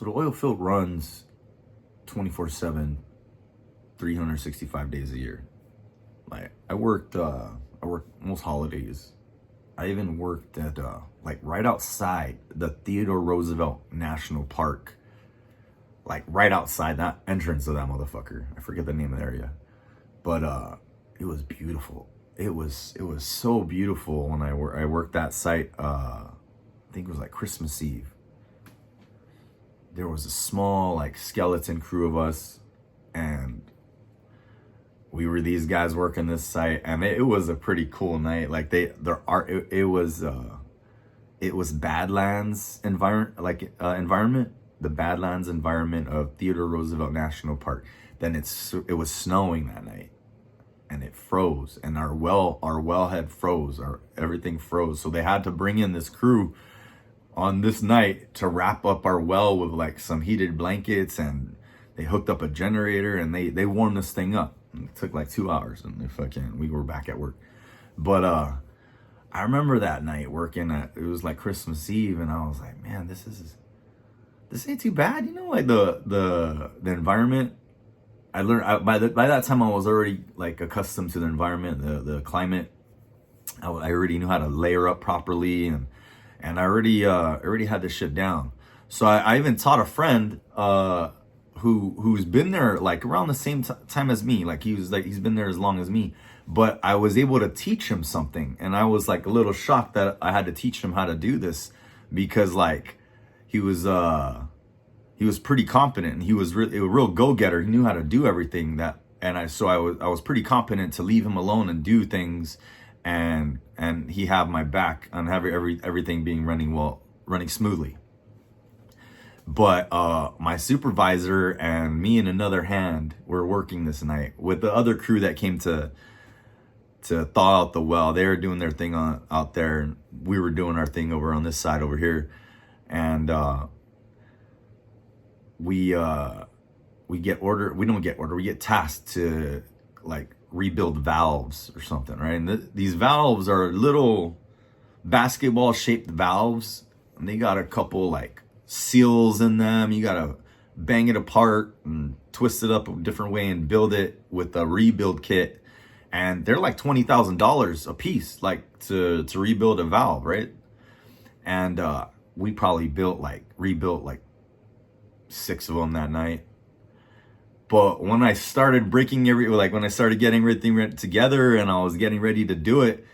So the oil field runs 24/7, 365 days a year. Like I worked most holidays. I even worked at like right outside the Theodore Roosevelt National Park. Like right outside that entrance of that motherfucker. I forget the name of the area. But it was beautiful. It was so beautiful when I worked that site. I think it was like Christmas Eve. There was a small like skeleton crew of us, and we were these guys working this site, and it was a pretty cool night. Like it was Badlands environment, the Badlands environment of Theodore Roosevelt National Park. Then it was snowing that night, and it froze, and our wellhead froze, everything froze. So they had to bring in this crew on this night to wrap up our well with like some heated blankets, and they hooked up a generator, and they warmed this thing up. It took like 2 hours, and we were back at work. But I remember that night working it was like Christmas Eve, and I was like, man, this ain't too bad, you know, like the environment. I learned by that time I was already like accustomed to the environment, the climate. I already knew how to layer up properly, and I already had this shit down. So I even taught a friend who's been there like around the same time as me. Like he's been there as long as me, but I was able to teach him something, and I was like a little shocked that I had to teach him how to do this, because like he was pretty competent, and he was really a real go-getter. He knew how to do everything I was pretty competent to leave him alone and do things, and he had my back on everything being running smoothly. But my supervisor and me and another hand were working this night with the other crew that came to thaw out the well. They were doing their thing out there, and we were doing our thing over on this side over here. And we get tasked to like rebuild valves or something, right? And these valves are little basketball shaped valves, and they got a couple like seals in them. You gotta bang it apart and twist it up a different way and build it with a rebuild kit, and they're like $20,000 a piece, like to rebuild a valve, right? And we probably rebuilt like 6 of them that night. But when I started when I started getting everything together and I was getting ready to do it,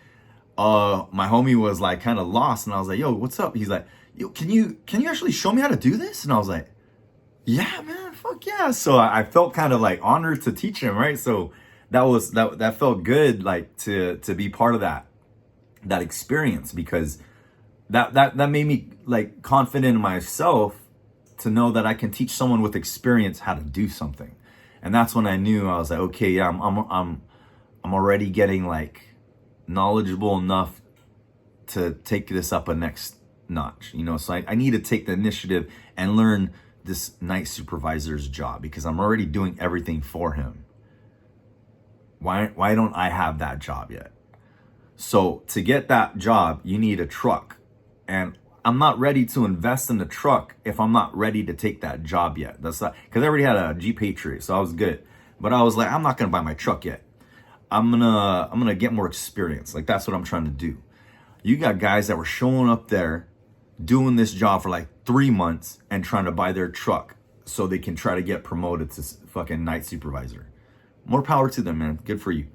my homie was like kind of lost, and I was like, yo, what's up? He's like, yo, can you actually show me how to do this? And I was like, yeah, man, fuck yeah. So I felt kind of like honored to teach him, right? So that felt good, like to be part of that experience, because that made me like confident in myself to know that I can teach someone with experience how to do something. And that's when I knew, I was like, okay, yeah, I'm already getting like knowledgeable enough to take this up a next notch, you know? So I need to take the initiative and learn this night supervisor's job, because I'm already doing everything for him. Why don't I have that job yet? So to get that job, you need a truck. And I'm not ready to invest in the truck if I'm not ready to take that job yet. That's not, because I already had a Jeep Patriot, so I was good. But I was like, I'm not gonna buy my truck yet. I'm gonna get more experience. Like that's what I'm trying to do. You got guys that were showing up there doing this job for like 3 months and trying to buy their truck so they can try to get promoted to fucking night supervisor. More power to them, man. Good for you.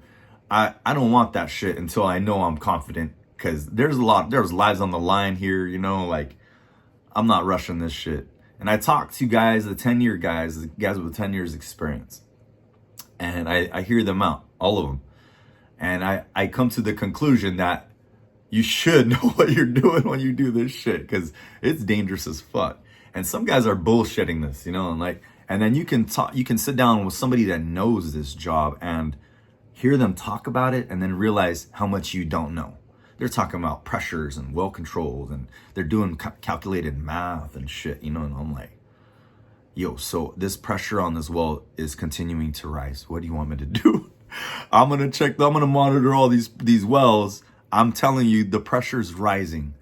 I don't want that shit until I know I'm confident, because there's lives on the line here, you know, like I'm not rushing this shit. And I talked to guys, the guys with 10 years experience, and I hear them out, all of them. And I come to the conclusion that you should know what you're doing when you do this shit, because it's dangerous as fuck. And some guys are bullshitting this, you know, and then you can sit down with somebody that knows this job and hear them talk about it, and then realize how much you don't know. They're talking about pressures and well controls, and they're doing calculated math and shit, you know, and I'm like, yo, so this pressure on this well is continuing to rise. What do you want me to do? I'm gonna monitor all these wells. I'm telling you, the pressure's rising.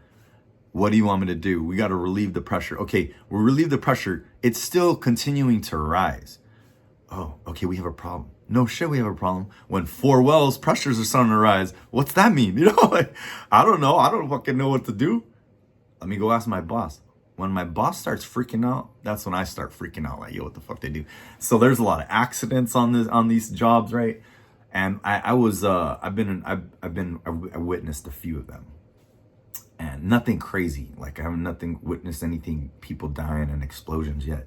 What do you want me to do? We got to relieve the pressure. Okay, we relieve the pressure. It's still continuing to rise. Oh, okay, we have a problem. No shit, we have a problem. When 4 wells, pressures are starting to rise. What's that mean? Like, I don't know. I don't fucking know what to do. Let me go ask my boss. When my boss starts freaking out, that's when I start freaking out. Like, yo, what the fuck they do? So there's a lot of accidents on these jobs, right? And I witnessed a few of them, and nothing crazy. Like, I haven't witnessed anything, people dying and explosions yet.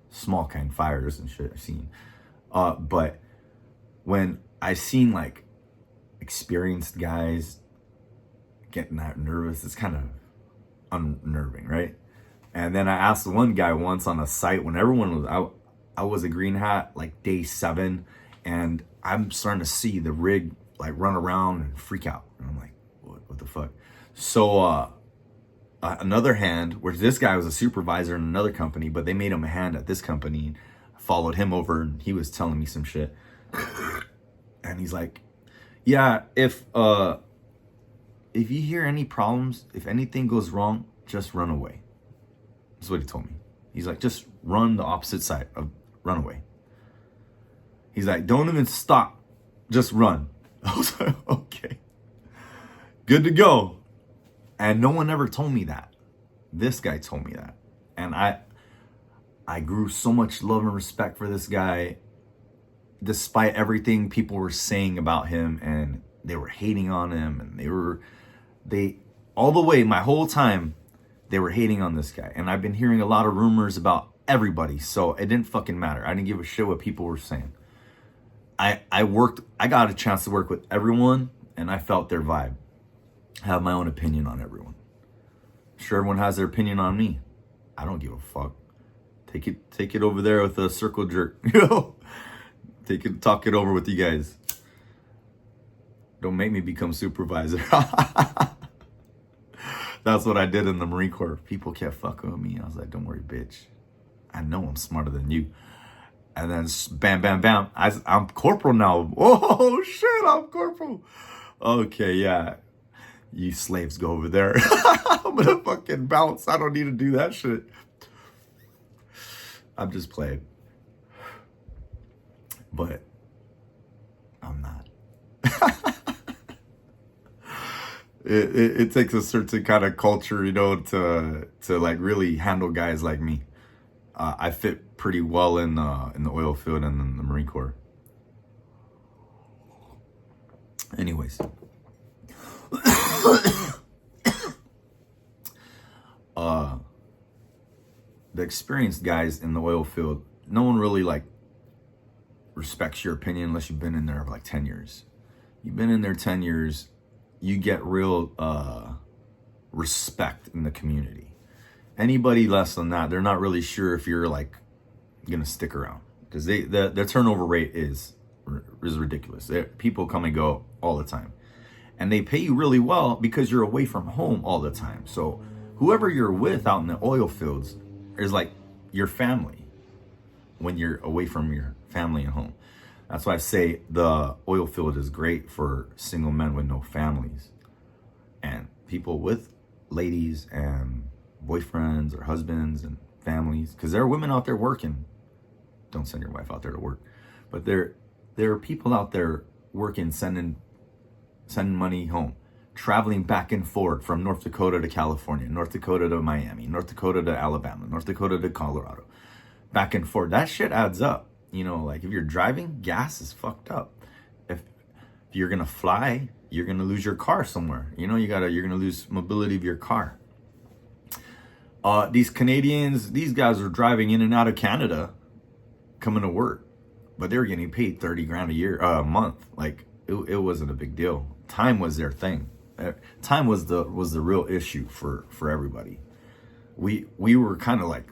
Small kind fires and shit I've seen. But when I seen like experienced guys getting that nervous, it's kind of unnerving, right? And then I asked one guy once on a site when everyone was out. I was a green hat like day 7, and I'm starting to see the rig like run around and freak out. And I'm like, what the fuck? So another hand, where this guy was a supervisor in another company, but they made him a hand at this company. And I followed him over, and he was telling me some shit. And he's like, yeah, if you hear any problems, if anything goes wrong, just run away. That's what he told me. He's like, just run the opposite side, run away. He's like, don't even stop, just run. I was like, okay, good to go. And no one ever told me that. This guy told me that. And I grew so much love and respect for this guy, despite everything people were saying about him, and they were hating on him, and they all the way, my whole time, they were hating on this guy. And I've been hearing a lot of rumors about everybody, so it didn't fucking matter. I didn't give a shit what people were saying. I got a chance to work with everyone, and I felt their vibe. I have my own opinion on everyone. Sure, everyone has their opinion on me. I don't give a fuck. Take it over there with a circle jerk. Talk it over with you guys. Don't make me become supervisor. That's what I did in the Marine Corps. People kept fucking with me. I was like, don't worry, bitch. I know I'm smarter than you. And then bam, bam, bam. I'm corporal now. Oh, shit, I'm corporal. Okay, yeah. You slaves go over there. I'm going to fucking bounce. I don't need to do that shit. I'm just playing. But I'm not. It takes a certain kind of culture, to like really handle guys like me. I fit pretty well in the oil field and in the Marine Corps. Anyways, the experienced guys in the oil field, no one really like respects your opinion unless you've been in there for like 10 years. You've been in there 10 years. You get real respect in the community. Anybody less than that, they're not really sure if you're like gonna stick around, because their turnover rate is ridiculous. People come and go all the time, and they pay you really well because you're away from home all the time. So whoever you're with out in the oil fields is like your family when you're away from your family and home. That's why I say the oil field is great for single men with no families and people with ladies and boyfriends or husbands and families, because there are women out there working. Don't send your wife out there to work, but there are people out there working, sending money home, traveling back and forth from North Dakota to California, North Dakota to Miami, North Dakota to Alabama, North Dakota to Colorado, back and forth. That shit adds up. Like if you're driving, gas is fucked up. If you're gonna fly, you're gonna lose your car somewhere. You're gonna lose mobility of your car. These Canadians, these guys are driving in and out of Canada, coming to work, but they were getting paid $30,000 a month. Like it wasn't a big deal. Time was their thing. Time was the real issue for everybody. We were kind of like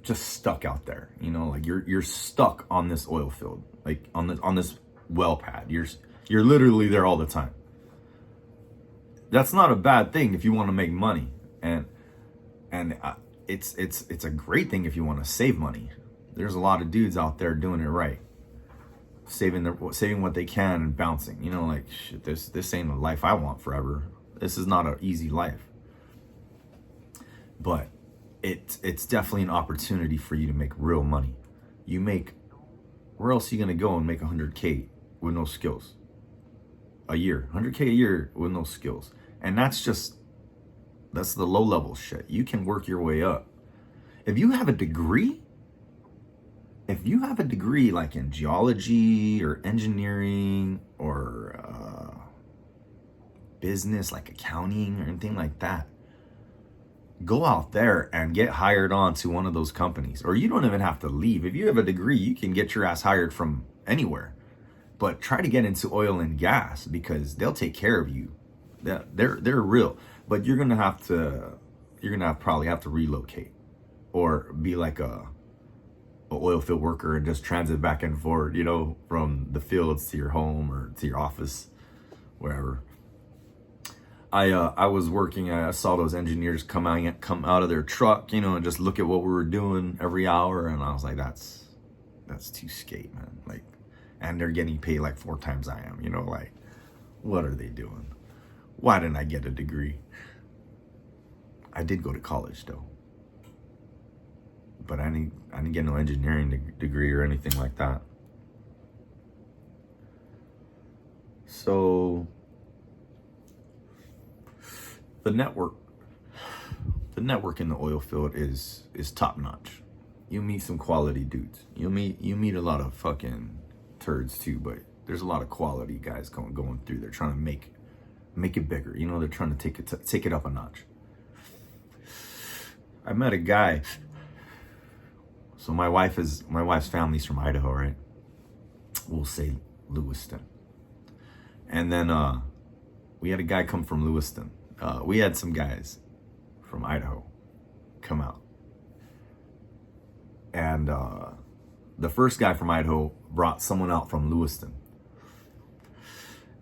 just stuck out there, like you're stuck on this oil field, like on this well pad. You're literally there all the time. That's not a bad thing if you want to make money, and it's a great thing if you want to save money. There's a lot of dudes out there doing it right, saving what they can and bouncing. Like shit, this ain't a life I want forever. This is not an easy life. but it's definitely an opportunity for you to make real money. Where else are you gonna go and make 100K with no skills? A year, 100K a year with no skills. And that's the low level shit. You can work your way up. If you have a degree like in geology or engineering or business, like accounting or anything like that, go out there and get hired on to one of those companies. Or you don't even have to leave. If you have a degree, you can get your ass hired from anywhere. But try to get into oil and gas because they'll take care of you. They're real. But you're gonna probably have to relocate or be like a oil field worker and just transit back and forth, from the fields to your home or to your office, wherever. I was working. I saw those engineers come out of their truck, and just look at what we were doing every hour, and I was like, that's too skate, man. Like, and they're getting paid like 4 times I am. Like, what are they doing? Why didn't I get a degree? I did go to college though, but I didn't get no engineering degree or anything like that. So the network in the oil field is top notch. You meet some quality dudes. You meet a lot of fucking turds too, but there's a lot of quality guys going through. They're trying to make it bigger. They're trying to take it up a notch. I met a guy. So my wife's family's from Idaho, right? We'll say Lewiston. And then we had a guy come from Lewiston. We had some guys from Idaho come out. And the first guy from Idaho brought someone out from Lewiston.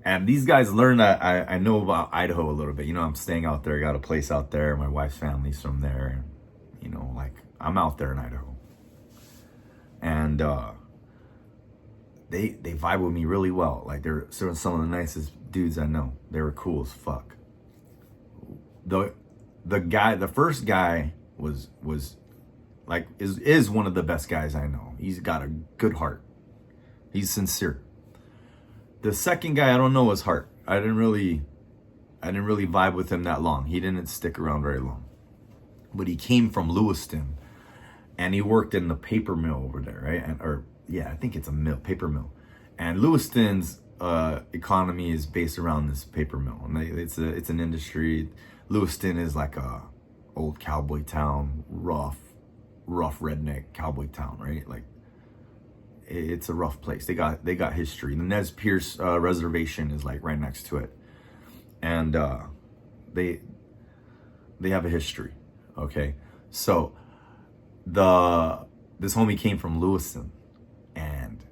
And these guys learned that I know about Idaho a little bit. I'm staying out there. I got a place out there. My wife's family's from there. And, like, I'm out there in Idaho. And they vibe with me really well. Like, they're some of the nicest dudes I know. They were cool as fuck. The first guy was like is one of the best guys I know. He's got a good heart. He's sincere. The second guy, I don't know his heart. I didn't really vibe with him that long. He didn't stick around very long. But he came from Lewiston and he worked in the paper mill over there, right? I think it's a mill, paper mill. And Lewiston's economy is based around this paper mill. And it's an industry. Lewiston is like a old cowboy town, rough redneck cowboy town, right? Like, it's a rough place. They got history. The Nez Perce reservation is like right next to it, and they have a history. Okay, so this homie came from Lewiston, and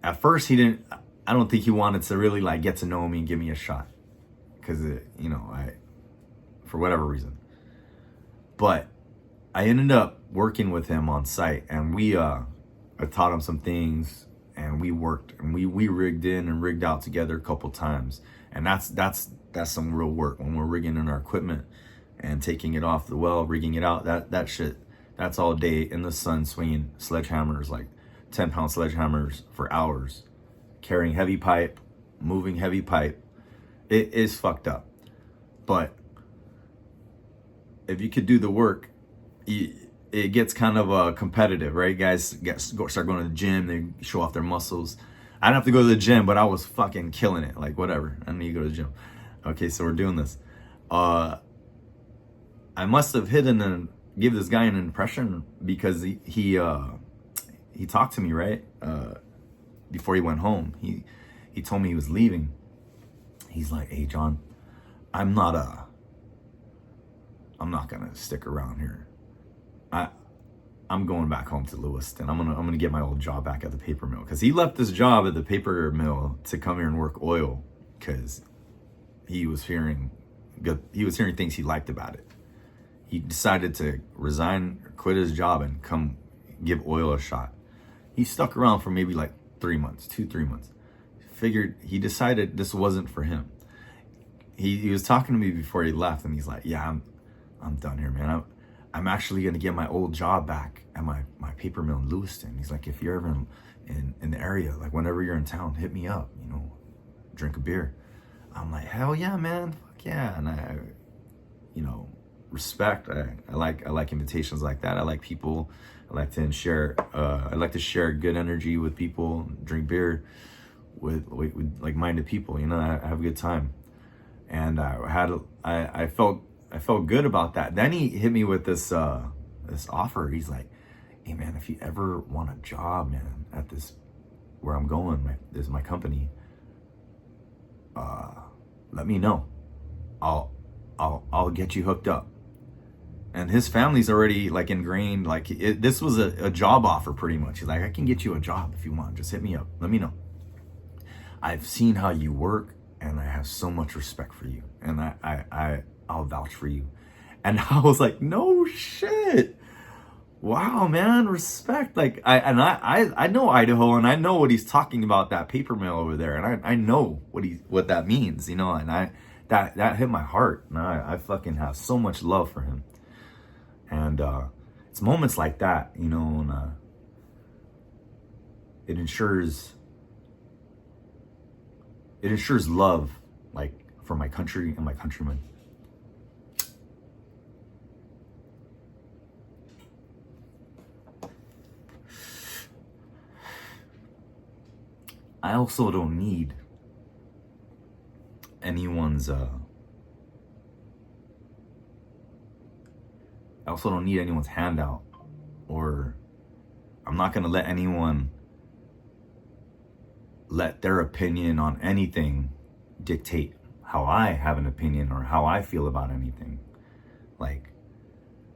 at first I don't think he wanted to really like get to know me and give me a shot, because for whatever reason. But I ended up working with him on site, and I taught him some things, and we worked, and we rigged in and rigged out together a couple times. And that's some real work when we're rigging in our equipment and taking it off the well, rigging it out. That shit, that's all day in the sun, swinging sledgehammers, like 10-pound sledgehammers for hours, carrying heavy pipe, moving heavy pipe. It is fucked up. But if you could do the work, it gets kind of competitive, right? Guys start going to the gym, they show off their muscles. I don't have to go to the gym, but I was fucking killing it. Like, whatever, I need to go to the gym. Okay, so we're doing this. I must have give this guy an impression, because he talked to me, right? Before he went home, he told me he was leaving. He's like, "Hey, John, I'm not gonna stick around here. I'm going back home to Lewiston. I'm gonna get my old job back at the paper mill," because he left this job at the paper mill to come here and work oil, because he was hearing things he liked about it. He decided to resign, quit his job, and come give oil a shot. He stuck around for maybe like 3 months, 2-3 months. He decided this wasn't for him. He was talking to me before he left, and he's like, "Yeah, I'm done here, man. I'm actually gonna get my old job back at my paper mill in Lewiston. He's like, if you're ever in the area, like whenever you're in town, hit me up, you know, drink a beer. I'm like, hell yeah, man, fuck yeah. And I you know, respect. I like invitations like that. I like people. I like to share. I like to share good energy with people. Drink beer with like-minded people. You know, I have a good time. And I felt good about that. Then he hit me with this offer. He's like, hey man, if you ever want a job, man, at this where I'm going, this is my company. Let me know. I'll get you hooked up. And his family's already like ingrained, like this was a job offer pretty much. He's like, I can get you a job if you want. Just hit me up. Let me know. I've seen how you work and I have so much respect for you. And I'll vouch for you. And I was like, no shit. Wow, man, respect. Like I know Idaho and I know what he's talking about, that paper mill over there. And I know what that means, you know, and that hit my heart. And I fucking have so much love for him. And it's moments like that, you know, and it ensures love, like, for my country and my countrymen. I also don't need anyone's handout, or I'm not gonna let anyone let their opinion on anything dictate how I have an opinion or how I feel about anything. Like,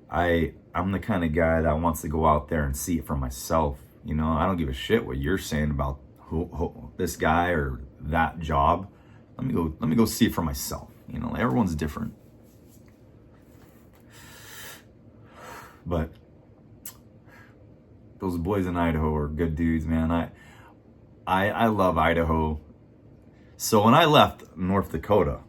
I'm the kind of guy that wants to go out there and see it for myself. You know, I don't give a shit what you're saying about who this guy or that job. Let me go see it for myself. You know, everyone's different. But those boys in Idaho are good dudes, man. I love Idaho. So when I left North Dakota,